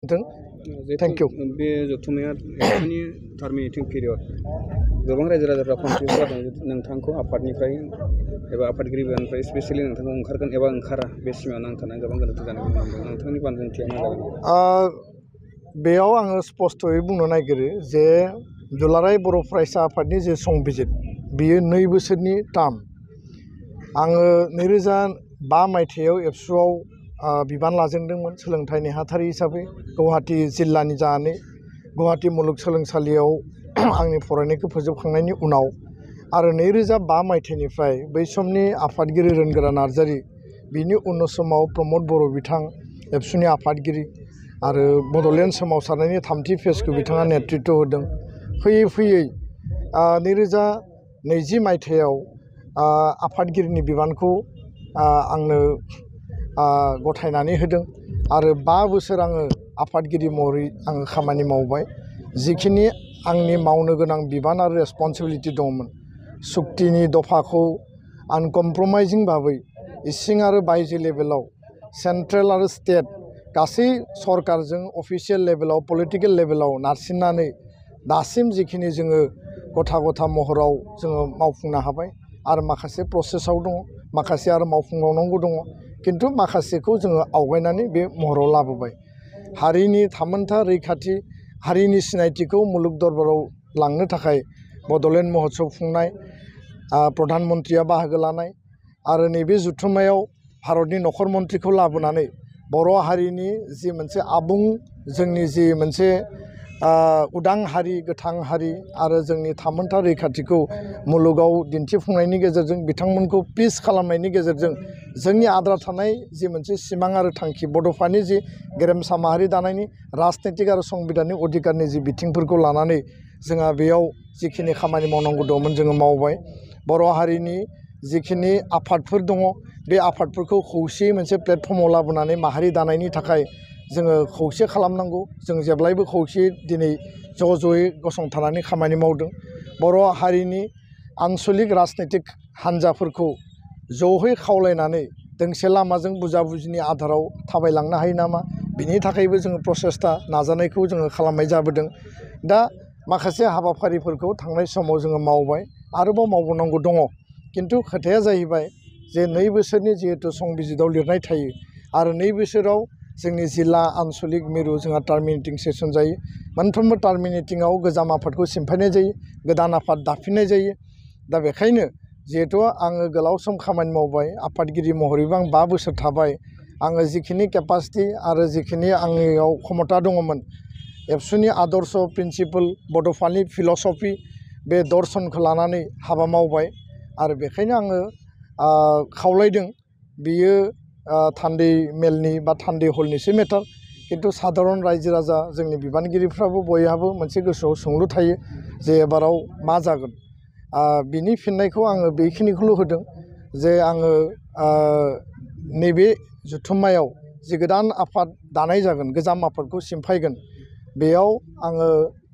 thank you बे जथुमाया एबसुनि टार्मिनेटिं period गोबां रायजो राजाफ्रा कनफ्लिक्ट जादों नोंथांखौ आफादनिफ्राय एबा आफादगिरि बिबाननिफ्राय स्पेसियेलि नोंथांखौ ओंखारगोन एबा ओंखारा बे सिमायाव नांथानाय गोबां गोरोन्थि जानायखौ नुनो मोनदों नोंथांनि बानबुंथिया मा जागोन बेयाव आङो स्पष्टयै बुंनो नागिरो जे दुलाराय बर' फरायसा आफादनि जे संबिजित बियो 2 बोसोरनि टार्म आङो 2005 मायथाइयाव एबसुआव बिबान लाजेनदोंमोन सोलोंथाइ नेहाथारि हिसाबै गुवाहाटी जिल्लानि जानानै गुवाहाटी मुलुगसोलोंसालियाव आंनि फरायनायखौ फोजोबखांनायनि उनाव आरो 2005 मायथाइनिफ्राय बै समनि आफादगिरि रोनगोरा नार्जारी बिनि उन समाव प्रमद बर' बिथां एबसुनि आफादगिरि आरो बड'लेण्ड सोमावसारनायनि 3थि फेजखौ बिथाङा नेतृत्व होदों फैयै फैयै 2020 मायथाइयाव आफादगिरिनि बिबानखौ आंनो गथायनानै होदों आरो 5 बोसोर आङो आफादगिरि महरै आङो खामानि मावबाय जिखिनि आंनि मावनो गोनां बिबान आरो रेसपन्सिबिलिटि दंमोन सुक्तिनि दफाखौ आनकमप्रमाइजिं भाबै इसिं आरो बायजो लेभेलाव सेन्ट्रेल आरो स्टेट गासै सरकारजों अफिसियेल लेभेलाव पलिटिकेल लेभेलाव नारसिननानै दासिम जिखिनि जोङो गथा महराव जोङो मावफुंनो हाबाय आरो माखासे प्रसेसआव दङ माखासे आरो मावफुंबावनांगौ दङ किन्तु माखासेखौ जोङो आवगायनानै बे महराव लाबोबाय हारिनि थामोन्था रैखाथि हारिनि सिनायथिखौ मुलुग दरबाराव लांनो थाखाय बड'लेण्ड महोत्सव खुंनाय प्रधान मन्त्रिया बाहागो लानाय आरो नैबे जथुम्मायाव भारतनि नखर मन्त्रिखौ लाबोनानै बर' हारिनि जि मोनसे आबुं जोंनि जि मोनसे उदां हारि गोथां हारि आरो जोंनि थामोन्था रैखाथिखौ मुलुगाव दिन्थिफुंनायनि गेजेरजों बिथांमोनखौ पिस खालामनायनि गेजेरजों जोंनि आद्रा थानाय जि मोनसे सिमां आरो थांखि बड'फानि जि गेरेमसा माहारि दानायनि राजनैतिक आरो संबिधाननि अधिकारनि जि बिथिंफोरखौ लानानै जोंहा बेयाव जिखिनि खामानि मावनांगौ दंमोन जोङो मावबाय बर' हारिनि जिखिनि आफादफोर दङ बे आफादफोरखौ खौसेयै मोनसे प्लेटफर्माव लाबोनानै माहारि दानायनि थाखाय जोङो खौसे खालामनांगौ जों जेब्लायबो खौसेयै दिनै ज'यै गसंथानानै खामानि मावदों बर' हारिनि आन्सलिक राजनैतिक हान्जाफोरखौ ज'यै खावलायनानै दोंसे लामाजों बुजा बुजिनि आधाराव थाबायलांनो हायो नामा बिनि थाखायबो जोङो प्रसेस्टा नाजानायखौ जोङो खालामनाय जाबोदों दा माखासे हाबाफारिफोरखौ थांनाय समाव जोङो मावबाय आरोबाव मावबावनांगौ दङ किन्तु खोथाया जाहैबाय जे 2 बोसोरनि जिहेतु संबिजिताव लिरनाय थायो आरो 2 बोसोराव जोंनि जिल्ला आन्सलिक मिरु जोंहा टार्मिनेटिं सेसन जायो मोनफ्रोमबो टार्मिनेटिंआव गोजाम आफादखौ सिमफायनाय जायो गोदान आफाद दाफिननाय जायो दा बेखायनो जिहेतु आङो गोलाव सम खामानि मावबाय आफादगिरि महरैबो आं 5 बोसोर थाबाय आङो जिखिनि केपासिटि आरो जिखिनि आंनियाव क्षमता दङमोन एबसुनि आदर्श प्रिन्सिपल बड'फानि फिल'सफि बे दर्शनखौ लानानै हाबा मावबाय आरो बेखायनो आङो खावलायदों बियो थान्दै मेलनि बा थान्दै हलनिसो मेटार किन्तु साधारन रायजो राजा जोंनि बिबानगिरिफ्राबो बयहाबो मोनसे गोसोआव सोंलु थायो जे एबाराव मा जागोन बिनि फिननायखौ आङो बेखिनिखौल' होदों जे आङो नैबे जथुम्मायाव जि गोदान आफाद दानाय जागोन गोजाम आफादखौ सिमफायगोन बेयाव आङो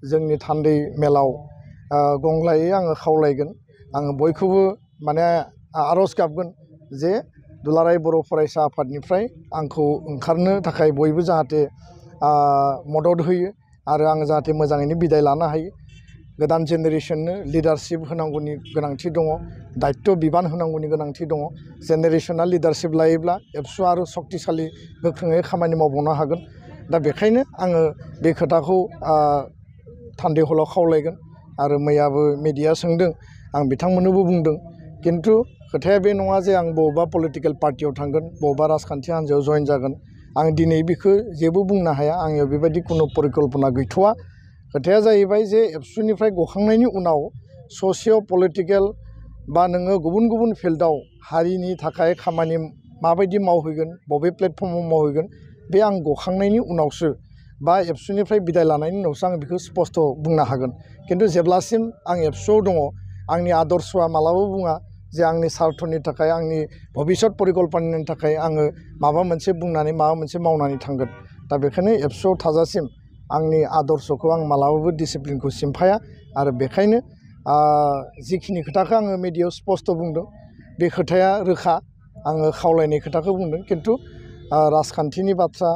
जोंनि थान्दै मेलाव गंग्लायै आङो खावलायगोन आङो बयखौबो माने आर'ज गाबगोन जे दुलाराय बर' फरायसा आफादनिफ्राय आंखौ ओंखारनो थाखाय बयबो जाहाथे मदद होयो आरो आं जाहाथे मोजाङैनो बिदाय लानो हायो गोदान जेनेरेसननो लिडारशिप होनांगौनि गोनांथि दङ दायित्व बिबान होनांगौनि गोनांथि दङ जेनेरेसना लिडारशिप लायोब्ला एबसु आरो शक्तिशालि गोख्रोङै खामानि मावबावनो हागोन दा बेखायनो आङो बे खोथाखौ थान्दै हलाव खावलायगोन आरो मैयाबो मेडिया सोंदों आं बिथांमोननोबो बुंदों किन्तु खोथाया बे नङा जे आं बबेबा पलिटिकेल पार्टियाव थांगोन बबेबा राजखान्थि हान्जायाव जइन जागोन आं दिनै बेखौ जेबो बुंनो हाया आंनियाव बेबायदि खुनु परिकल्पना गैथ'वा खोथाया जाहैबाय जे एबसुनिफ्राय गखांनायनि उनाव ससिय' पलिटिकेल बा नोङो गुबुन गुबुन फिल्डआव हारिनि थाखाय खामानि माबायदि मावहैगोन बबे प्लेटफर्माव मावहैगोन बे आं गखांनायनि उनावसो बा एबसुनिफ्राय बिदाय लानायनि उनावसो आं बेखौ स्पष्ट बुंनो हागोन किन्तु जेब्लासिम आं एबसुआव दङ आंनि आदर्शआ मालाबाबो बुङा जे आंनि सार्थनि थाखाय आंनि भबिष्यत परिकल्पनानि थाखाय आङो माबा मोनसे बुंनानै माबा मोनसे मावनानै थांगोन दा बेखायनो एबसुआव थाजासिम आंनि आदर्शखौ आं मालाबाबो डिसिप्लिनखौ सिमफाया आरो बेखायनो जिखिनि खोथाखौ आङो मिडियायाव स्पष्ट बुंदों बे खोथाया रोखा आङो खावलायनाय खोथाखौ बुंदों किन्तु राजखान्थिनि बाथ्रा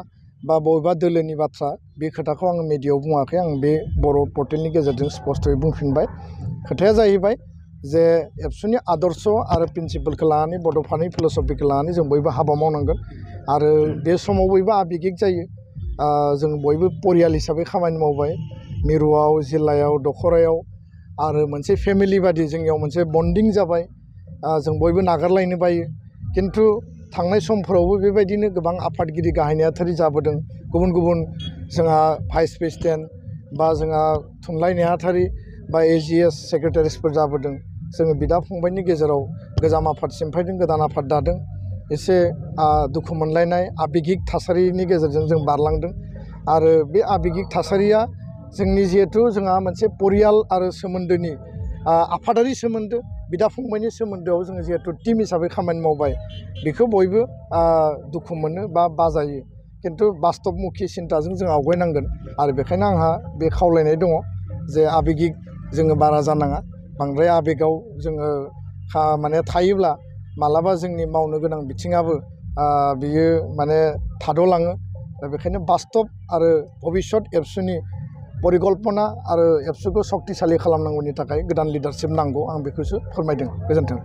बा बबेबा दोलोनि बाथ्रा बे खोथाखौ आङो मिडियायाव बुङाखै आं बे बर' पर्टेलनि गेजेरजों स्पस्थ'यै बुंफिनबाय खोथाया जाहैबाय जे एबसुनि आदर्श आरो प्रिन्सिपालखौ लानानै बड'फानि फिल'सफिखौ लानानै जों बयबो हाबा मावनांगोन आरो बे समाव बयबो आबेगिक जायो जों बयबो परियाल हिसाबै खामानि मावबाय मिरुआव जिल्लायाव दखरायाव आरो मोनसे फेमिलि बादि जोंनियाव मोनसे बन्डिं जाबाय जों बयबो नागारलायनो बायो खिन्थु थांनाय समफोरावबो बेबायदिनो गोबां आफादगिरि गाहाय नेहाथारि जाबोदों गुबुन गुबुन जोंहा भाइस प्रेसिडेन्ट बा जोंहा थुनलाइ नेहाथारि बा एजिएस सेक्रेटारिसफोर जाबोदों जोङो बिदा फंबायनि गेजेराव गोजाम आफाद सिमफायदों गोदान आफाद दादों एसे दुखु मोनलायनाय आबेगिक थासारिनि गेजेरजों जों बारलांदों आरो बे आबेगिक थासारिया जोंनि जिहेथु जोंहा मोनसे परियाल आरो सोमोन्दोनि आफादारि सोमोन्दो बिदा फंबायनि सोमोन्दोआव जोङो जिहेथु टिम हिसाबै खामानि मावबाय बेखौ बयबो दुखु मोनो बा बाजायो खिन्थु बास्तबमुखि सिन्ताजों जों आवगायनांगोन आरो बेखायनो आंहा बे खावलायनाय दङ जे आबेगिक जोङो बारा जानाङा बांद्राय आबेगाव जोङो माने थायोब्ला मालाबा जोंनि मावनो गोनां बिथिङाबो बियो माने थाद'लाङो दा बेखायनो बास्तब आरो भबिष्यत एबसुनि परिकल्पना आरो एबसुखौ सक्तिशालि खालामनांगौनि थाखाय गोदान लिडारशिप नांगौ आं बेखौसो फोरमायदों गोजोन्थों